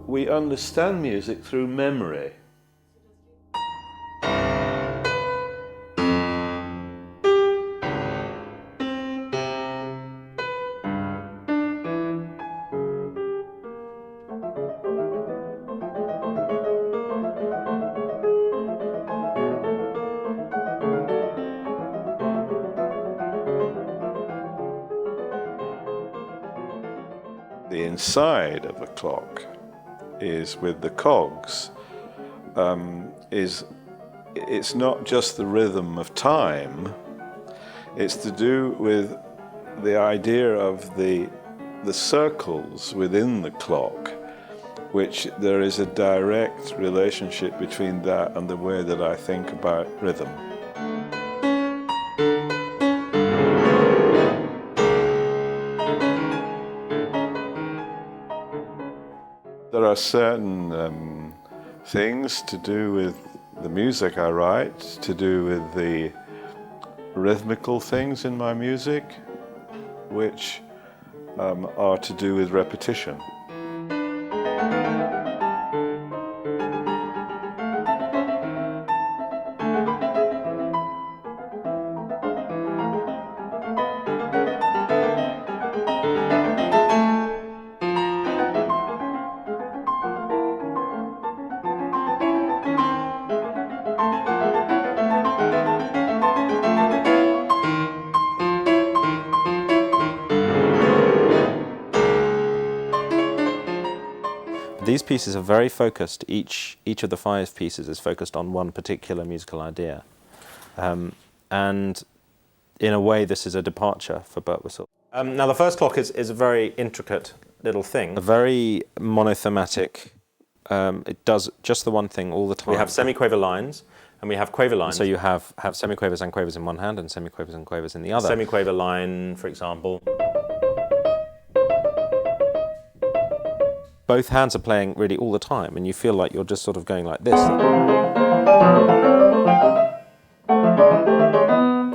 we understand music through memory. The inside of a clock is with the cogs, it's not just the rhythm of time, it's to do with the idea of the circles within the clock, which there is a direct relationship between that and the way that I think about rhythm. There are certain things to do with the music I write, to do with the rhythmical things in my music, which are to do with repetition. These pieces are very focused. Each of the 5 pieces is focused on one particular musical idea. And in a way, this is a departure for Birtwistle. Now, the first clock is a very intricate little thing. A very monothematic. It does just the one thing all the time. We have semi-quaver lines, and we have quaver lines. So you have semi-quavers and quavers in one hand, and semi-quavers and quavers in the other. Semi-quaver line, for example. Both hands are playing really all the time, and you feel like you're just sort of going like this.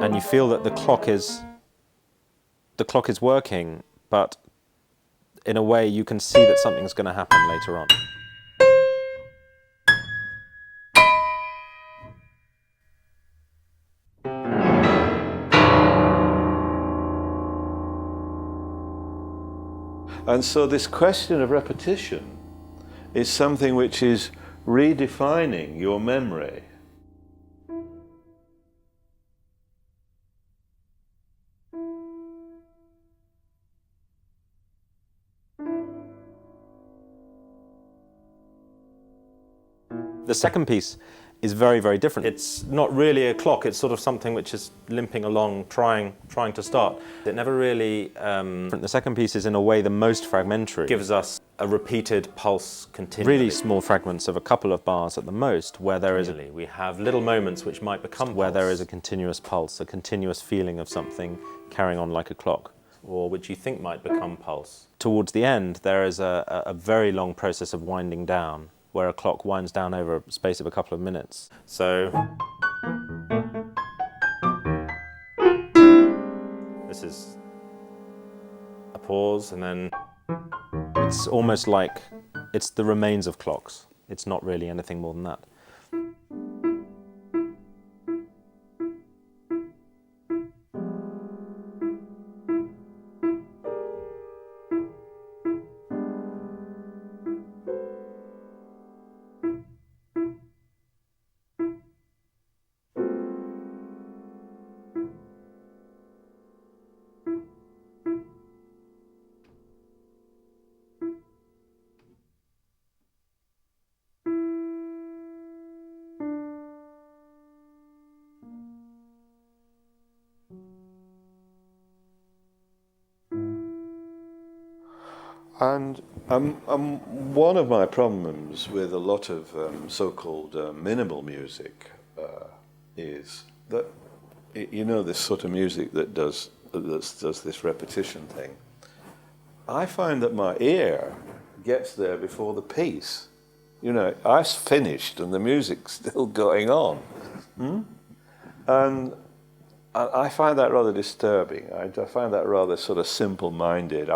And you feel that the clock is working, but in a way you can see that something's going to happen later on. And so this question of repetition is something which is redefining your memory. The second piece is very, very different. It's not really a clock, it's sort of something which is limping along, trying to start. It never really... The second piece is in a way the most fragmentary. It gives us a repeated pulse continually. Really small fragments of a couple of bars at the most, where there is... We have little moments which might become where there is a continuous pulse, a continuous feeling of something carrying on like a clock, or which you think might become pulse. Towards the end, there is a very long process of winding down, where a clock winds down over a space of a couple of minutes. So this is a pause, and then it's almost like it's the remains of clocks. It's not really anything more than that. And one of my problems with a lot of so-called minimal music is that, you know, this sort of music that does this repetition thing. I find that my ear gets there before the piece. You know, I've finished and the music's still going on. And I find that rather disturbing. I find that rather sort of simple-minded.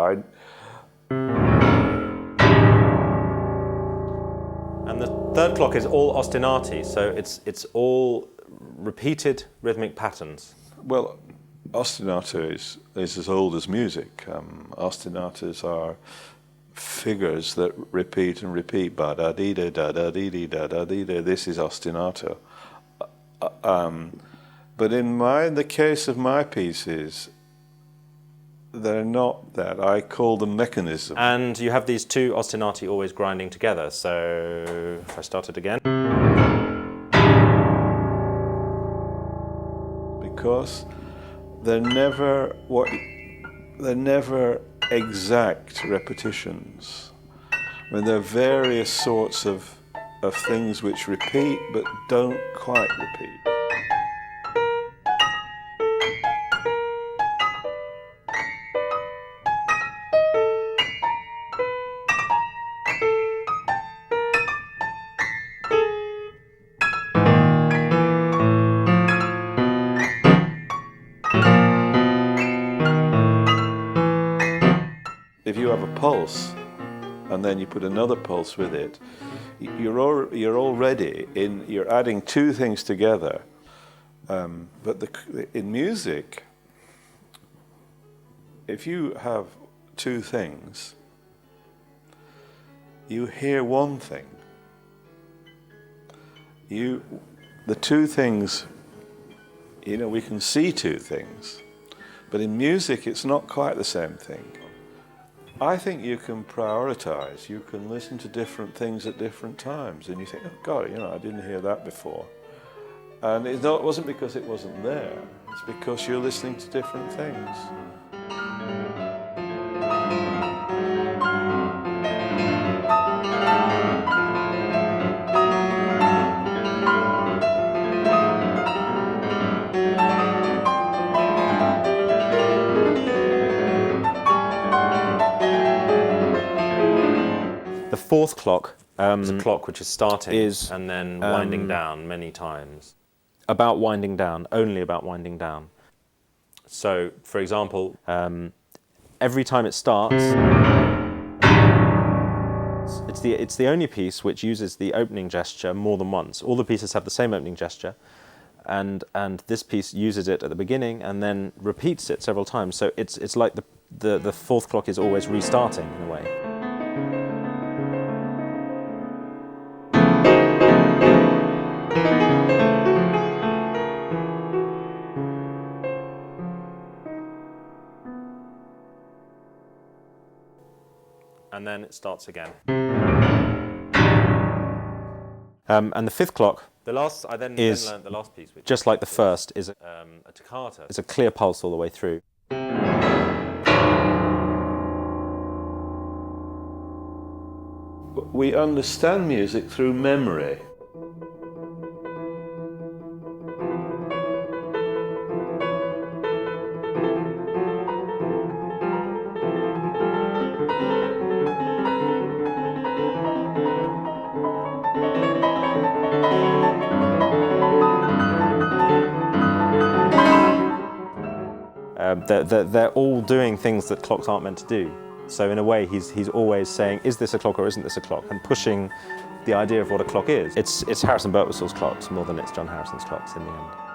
And the third clock is all ostinati, so it's all repeated rhythmic patterns. Well, ostinato is as old as music. Ostinatos are figures that repeat and repeat. Ba da dee da da da dee dee da da dee da. This is ostinato. But in the case of my pieces, they're not that. I call them mechanism. And you have these two ostinati always grinding together. So if I start it again. Because they're never exact repetitions. I mean, there are various sorts of things which repeat but don't quite repeat. If you have a pulse and then you put another pulse with it, you're already you're adding two things together. But in music, if you have two things, you hear one thing. The two things, we can see two things, but in music it's not quite the same thing. I think you can prioritize. You can listen to different things at different times, and you think, oh God, I didn't hear that before. And it wasn't because it wasn't there. It's because you're listening to different things. The fourth clock is a clock which is starting and then winding down many times. About winding down, only about winding down. So, for example, every time it starts, it's the only piece which uses the opening gesture more than once. All the pieces have the same opening gesture, and this piece uses it at the beginning and then repeats it several times. So it's like the fourth clock is always restarting in a way. And then it starts again. And the fifth clock, I then learned the last piece, which just like the first, is a toccata. It's a clear pulse all the way through. We understand music through memory. They're all doing things that clocks aren't meant to do. So in a way, he's always saying, is this a clock or isn't this a clock? And pushing the idea of what a clock is. It's Harrison Birtwistle's clocks more than it's John Harrison's clocks in the end.